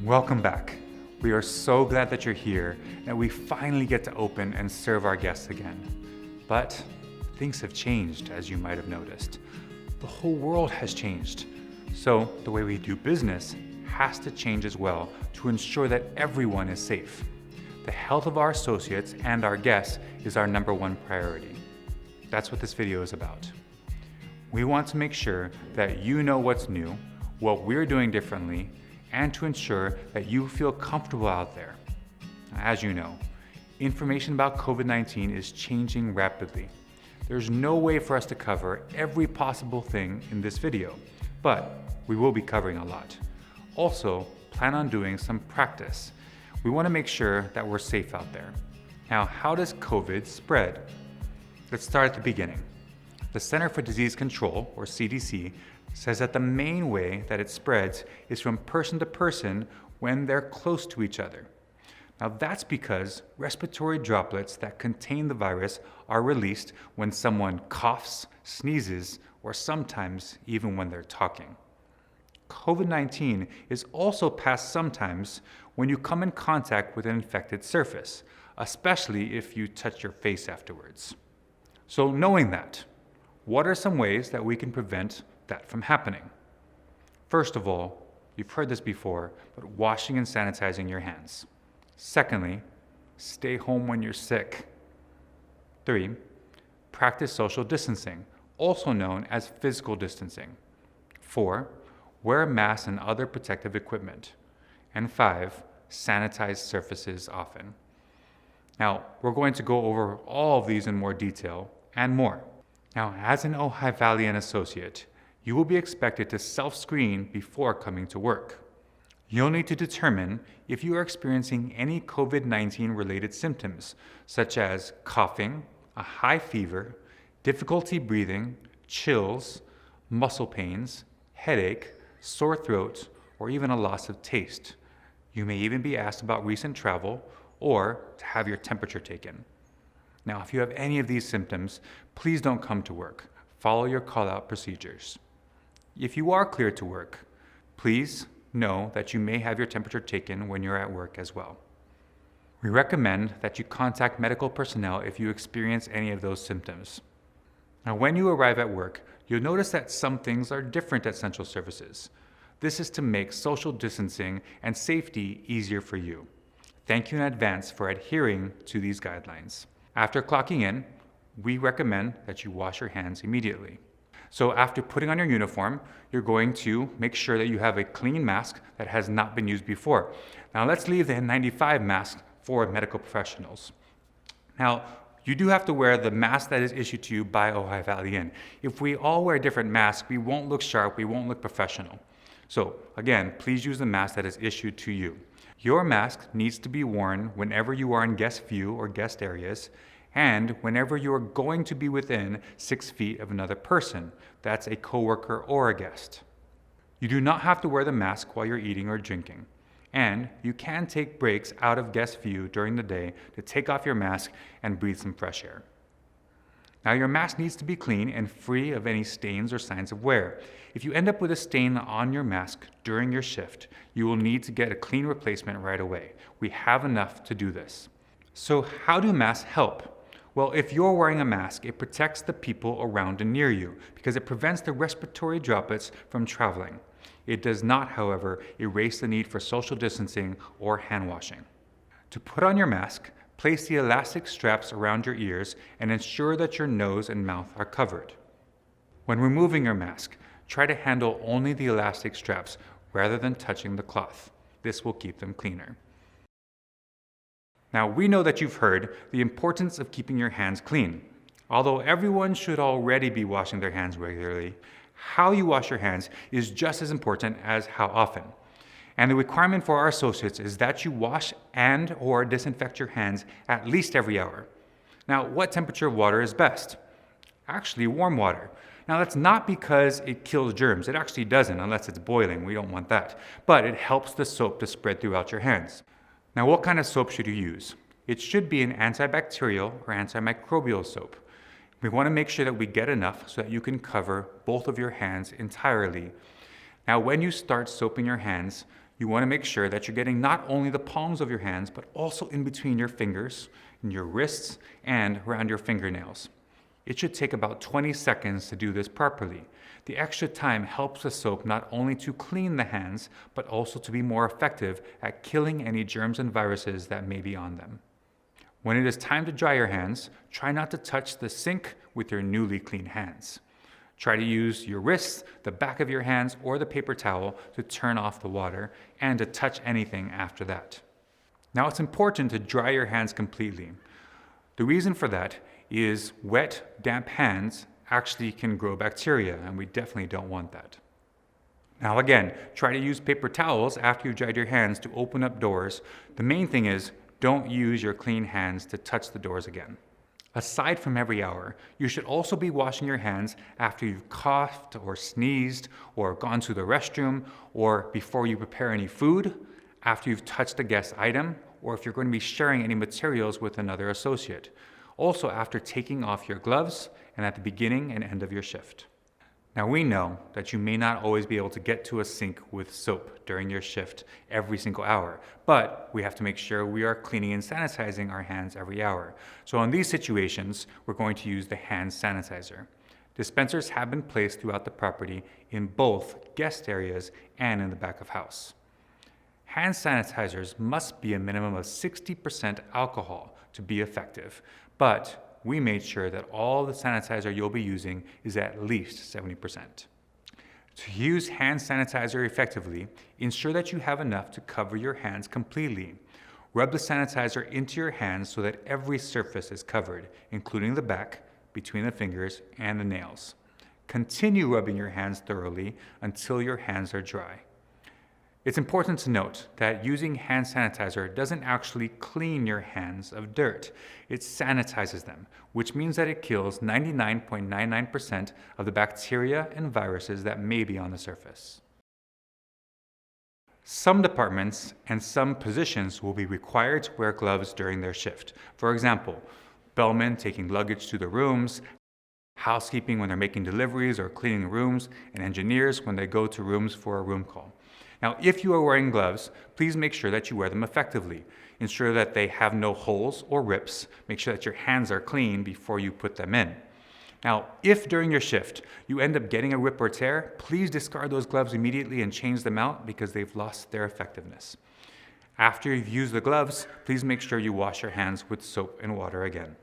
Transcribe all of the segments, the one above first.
Welcome back. We are so glad that you're here and that we finally get to open and serve our guests again. But things have changed, as you might have noticed. The whole world has changed. So the way we do business has to change as well to ensure that everyone is safe. The health of our associates and our guests is our number one priority. That's what this video is about. We want to make sure that you know what's new, what we're doing differently, and to ensure that you feel comfortable out there. As you know, information about COVID-19 is changing rapidly. There's no way for us to cover every possible thing in this video, but we will be covering a lot. Also, plan on doing some practice. We want to make sure that we're safe out there. Now, how does COVID spread? Let's start at the beginning. The Center for Disease Control, or CDC, says that the main way that it spreads is from person to person when they're close to each other. Now that's because respiratory droplets that contain the virus are released when someone coughs, sneezes, or sometimes even when they're talking. COVID-19 is also passed sometimes when you come in contact with an infected surface, especially if you touch your face afterwards. So knowing that, what are some ways that we can prevent that from happening? First of all, you've heard this before, but washing and sanitizing your hands. Secondly, stay home when you're sick. 3, practice social distancing, also known as physical distancing. 4, wear a mask and other protective equipment. And 5, sanitize surfaces often. Now, we're going to go over all of these in more detail and more. Now, as an Ojai Valley associate, you will be expected to self-screen before coming to work. You'll need to determine if you are experiencing any COVID-19 related symptoms, such as coughing, a high fever, difficulty breathing, chills, muscle pains, headache, sore throat, or even a loss of taste. You may even be asked about recent travel or to have your temperature taken. Now, if you have any of these symptoms, please don't come to work. Follow your call-out procedures. If you are cleared to work, please know that you may have your temperature taken when you're at work as well. We recommend that you contact medical personnel if you experience any of those symptoms. Now, when you arrive at work, you'll notice that some things are different at Central Services. This is to make social distancing and safety easier for you. Thank you in advance for adhering to these guidelines. After clocking in, we recommend that you wash your hands immediately. So after putting on your uniform, you're going to make sure that you have a clean mask that has not been used before. Now let's leave the N95 mask for medical professionals. Now, you do have to wear the mask that is issued to you by Ojai Valley Inn. If we all wear different masks, we won't look sharp, we won't look professional. So again, please use the mask that is issued to you. Your mask needs to be worn whenever you are in guest view or guest areas, and whenever you are going to be within 6 feet of another person, that's a coworker or a guest. You do not have to wear the mask while you're eating or drinking, and you can take breaks out of guest view during the day to take off your mask and breathe some fresh air. Now, your mask needs to be clean and free of any stains or signs of wear. If you end up with a stain on your mask during your shift, you will need to get a clean replacement right away. We have enough to do this. So how do masks help? Well, if you're wearing a mask, it protects the people around and near you because it prevents the respiratory droplets from traveling. It does not, however, erase the need for social distancing or hand washing. To put on your mask, place the elastic straps around your ears and ensure that your nose and mouth are covered. When removing your mask, try to handle only the elastic straps rather than touching the cloth. This will keep them cleaner. Now, we know that you've heard the importance of keeping your hands clean. Although everyone should already be washing their hands regularly, how you wash your hands is just as important as how often. And the requirement for our associates is that you wash and/or disinfect your hands at least every hour. Now, what temperature of water is best? Actually, warm water. Now, that's not because it kills germs. It actually doesn't unless it's boiling. We don't want that. But it helps the soap to spread throughout your hands. Now, what kind of soap should you use? It should be an antibacterial or antimicrobial soap. We want to make sure that we get enough so that you can cover both of your hands entirely. Now, when you start soaping your hands, You want to make sure that you're getting not only the palms of your hands, but also in between your fingers, in your wrists, and around your fingernails. It should take about 20 seconds to do this properly. The extra time helps the soap not only to clean the hands, but also to be more effective at killing any germs and viruses that may be on them. When it is time to dry your hands, try not to touch the sink with your newly clean hands. Try to use your wrists, the back of your hands, or the paper towel to turn off the water and to touch anything after that. Now it's important to dry your hands completely. The reason for that is wet, damp hands actually can grow bacteria, and we definitely don't want that. Now again, try to use paper towels after you've dried your hands to open up doors. The main thing is don't use your clean hands to touch the doors again. Aside from every hour, you should also be washing your hands after you've coughed or sneezed or gone to the restroom, or before you prepare any food, after you've touched a guest item, or if you're going to be sharing any materials with another associate. Also after taking off your gloves and at the beginning and end of your shift. Now we know that you may not always be able to get to a sink with soap during your shift every single hour, but we have to make sure we are cleaning and sanitizing our hands every hour. So in these situations, we're going to use the hand sanitizer. Dispensers have been placed throughout the property in both guest areas and in the back of house. Hand sanitizers must be a minimum of 60% alcohol to be effective, but we made sure that all the sanitizer you'll be using is at least 70%. To use hand sanitizer effectively, ensure that you have enough to cover your hands completely. Rub the sanitizer into your hands so that every surface is covered, including the back, between the fingers, and the nails. Continue rubbing your hands thoroughly until your hands are dry. It's important to note that using hand sanitizer doesn't actually clean your hands of dirt. It sanitizes them, which means that it kills 99.99% of the bacteria and viruses that may be on the surface. Some departments and some positions will be required to wear gloves during their shift. For example, bellmen taking luggage to the rooms, housekeeping when they're making deliveries or cleaning rooms, and engineers when they go to rooms for a room call. Now, if you are wearing gloves, please make sure that you wear them effectively. Ensure that they have no holes or rips. Make sure that your hands are clean before you put them in. Now, if during your shift you end up getting a rip or tear, please discard those gloves immediately and change them out because they've lost their effectiveness. After you've used the gloves, please make sure you wash your hands with soap and water again.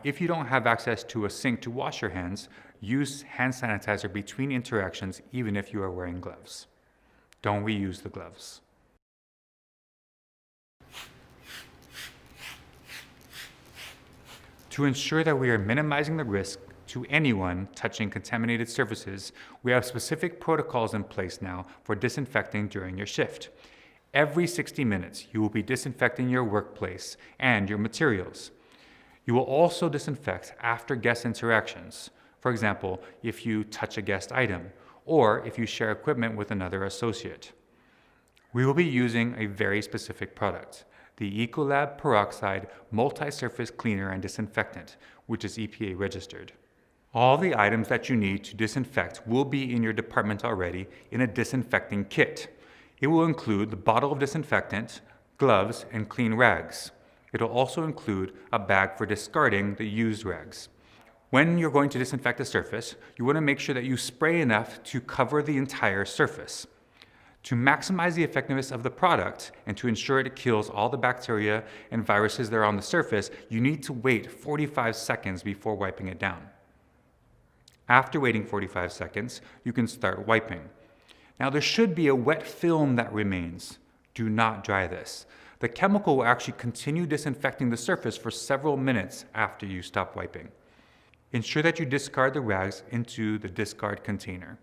If you don't have access to a sink to wash your hands, use hand sanitizer between interactions even if you are wearing gloves. Don't reuse the gloves. To ensure that we are minimizing the risk to anyone touching contaminated surfaces, we have specific protocols in place now for disinfecting during your shift. Every 60 minutes, you will be disinfecting your workplace and your materials. You will also disinfect after guest interactions. For example, if you touch a guest item, or if you share equipment with another associate. We will be using a very specific product, the Ecolab Peroxide Multi-Surface Cleaner and Disinfectant, which is EPA registered. All the items that you need to disinfect will be in your department already in a disinfecting kit. It will include the bottle of disinfectant, gloves, and clean rags. It will also include a bag for discarding the used rags. When you're going to disinfect a surface, you want to make sure that you spray enough to cover the entire surface. To maximize the effectiveness of the product and to ensure it kills all the bacteria and viruses that are on the surface, you need to wait 45 seconds before wiping it down. After waiting 45 seconds, you can start wiping. Now there should be a wet film that remains. Do not dry this. The chemical will actually continue disinfecting the surface for several minutes after you stop wiping. Ensure that you discard the rags into the discard container.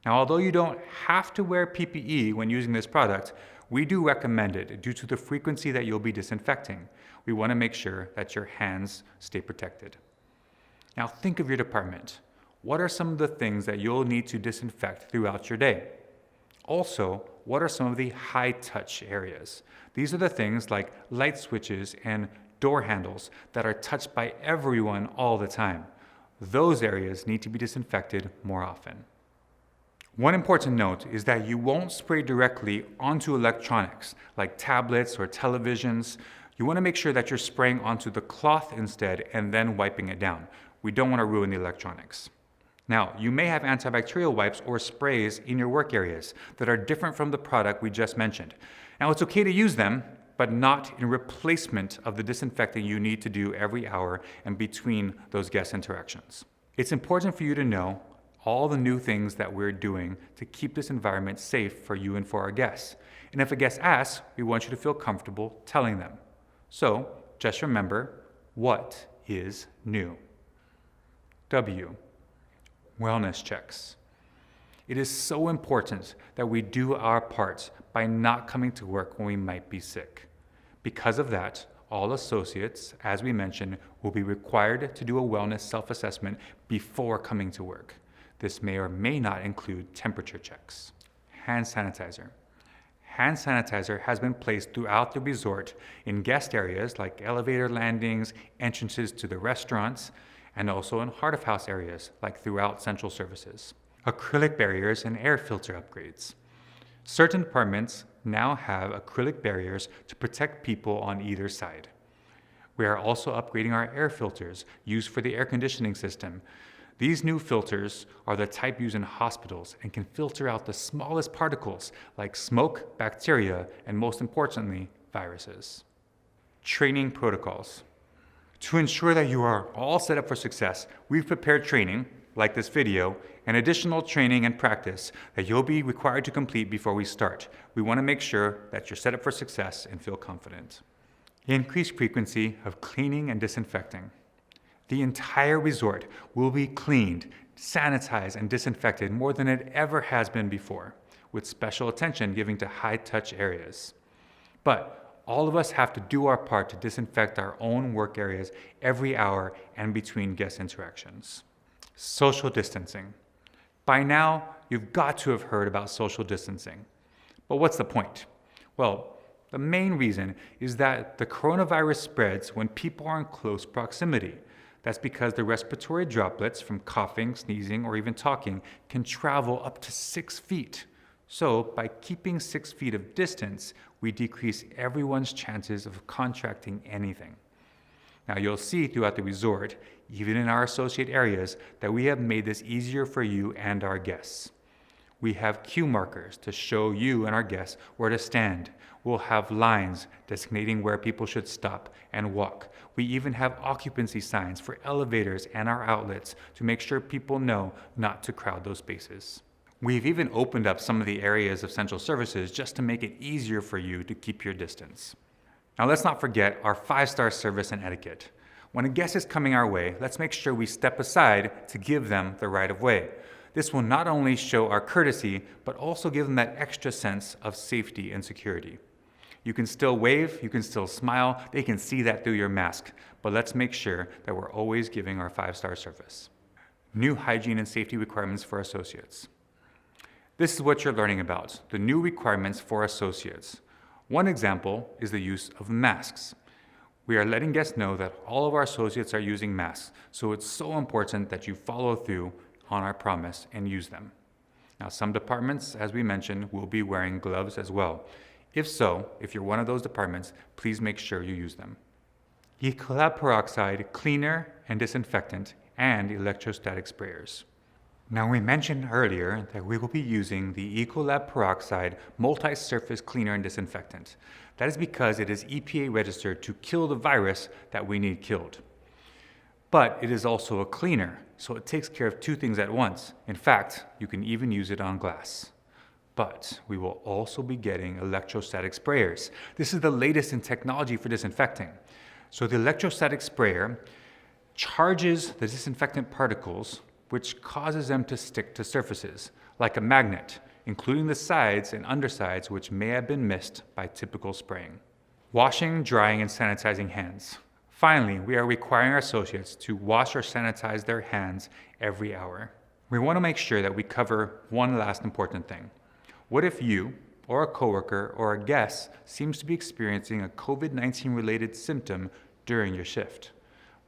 Now, although you don't have to wear PPE when using this product, we do recommend it due to the frequency that you'll be disinfecting. We want to make sure that your hands stay protected. Now, think of your department. What are some of the things that you'll need to disinfect throughout your day? Also, what are some of the high-touch areas? These are the things like light switches and door handles that are touched by everyone all the time. Those areas need to be disinfected more often. One important note is that you won't spray directly onto electronics like tablets or televisions. You want to make sure that you're spraying onto the cloth instead and then wiping it down. We don't want to ruin the electronics. Now, you may have antibacterial wipes or sprays in your work areas that are different from the product we just mentioned. Now, it's okay to use them, but not in replacement of the disinfecting you need to do every hour and between those guest interactions. It's important for you to know all the new things that we're doing to keep this environment safe for you and for our guests. And if a guest asks, we want you to feel comfortable telling them. So just remember, what is new? W, wellness checks. It is so important that we do our part by not coming to work when we might be sick. Because of that, all associates, as we mentioned, will be required to do a wellness self-assessment before coming to work. This may or may not include temperature checks. Hand sanitizer. Hand sanitizer has been placed throughout the resort in guest areas like elevator landings, entrances to the restaurants, and also in heart of house areas like throughout central services. Acrylic barriers and air filter upgrades. Certain departments now have acrylic barriers to protect people on either side. We are also upgrading our air filters used for the air conditioning system. These new filters are the type used in hospitals and can filter out the smallest particles like smoke, bacteria, and most importantly, viruses. Training protocols. To ensure that you are all set up for success, we've prepared training, like this video, and additional training and practice that you'll be required to complete before we start. We want to make sure that you're set up for success and feel confident. Increased frequency of cleaning and disinfecting. The entire resort will be cleaned, sanitized, and disinfected more than it ever has been before, with special attention given to high-touch areas. But all of us have to do our part to disinfect our own work areas every hour and between guest interactions. Social distancing. By now, you've got to have heard about social distancing. But what's the point? Well, the main reason is that the coronavirus spreads when people are in close proximity. That's because the respiratory droplets from coughing, sneezing, or even talking can travel up to 6 feet. So by keeping 6 feet of distance, we decrease everyone's chances of contracting anything. Now you'll see throughout the resort, even in our associate areas, that we have made this easier for you and our guests. We have cue markers to show you and our guests where to stand. We'll have lines designating where people should stop and walk. We even have occupancy signs for elevators and our outlets to make sure people know not to crowd those spaces. We've even opened up some of the areas of central services just to make it easier for you to keep your distance. Now let's not forget our 5-star service and etiquette. When a guest is coming our way, let's make sure we step aside to give them the right of way. This will not only show our courtesy, but also give them that extra sense of safety and security. You can still wave, you can still smile, they can see that through your mask, but let's make sure that we're always giving our 5-star service. New hygiene and safety requirements for associates. This is what you're learning about, the new requirements for associates. One example is the use of masks. We are letting guests know that all of our associates are using masks, so it's so important that you follow through on our promise and use them. Now, some departments, as we mentioned, will be wearing gloves as well. If so, if you're one of those departments, please make sure you use them. Ecolab peroxide cleaner and disinfectant and electrostatic sprayers. Now, we mentioned earlier that we will be using the Ecolab peroxide multi-surface cleaner and disinfectant. That is because it is EPA registered to kill the virus that we need killed. But it is also a cleaner, so it takes care of 2 things at once. In fact, you can even use it on glass. But we will also be getting electrostatic sprayers. This is the latest in technology for disinfecting. So the electrostatic sprayer charges the disinfectant particles, which causes them to stick to surfaces, like a magnet, including the sides and undersides which may have been missed by typical spraying. Washing, drying, and sanitizing hands. Finally, we are requiring our associates to wash or sanitize their hands every hour. We want to make sure that we cover one last important thing. What if you, or a coworker, or a guest seems to be experiencing a COVID-19 related symptom during your shift?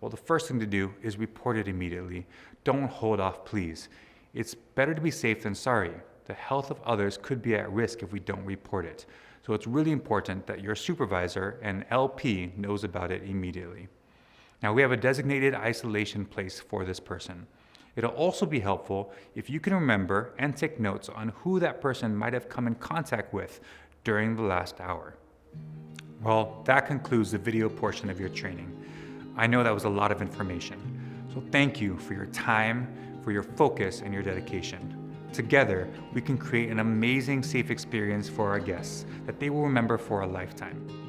Well, the first thing to do is report it immediately. Don't hold off, please. It's better to be safe than sorry. the health of others could be at risk if we don't report it. So it's really important that your supervisor and LP knows about it immediately. Now we have a designated isolation place for this person. It'll also be helpful if you can remember and take notes on who that person might have come in contact with during the last hour. Well, that concludes the video portion of your training. I know that was a lot of information, so thank you for your time, for your focus, and your dedication. Together, we can create an amazing safe experience for our guests that they will remember for a lifetime.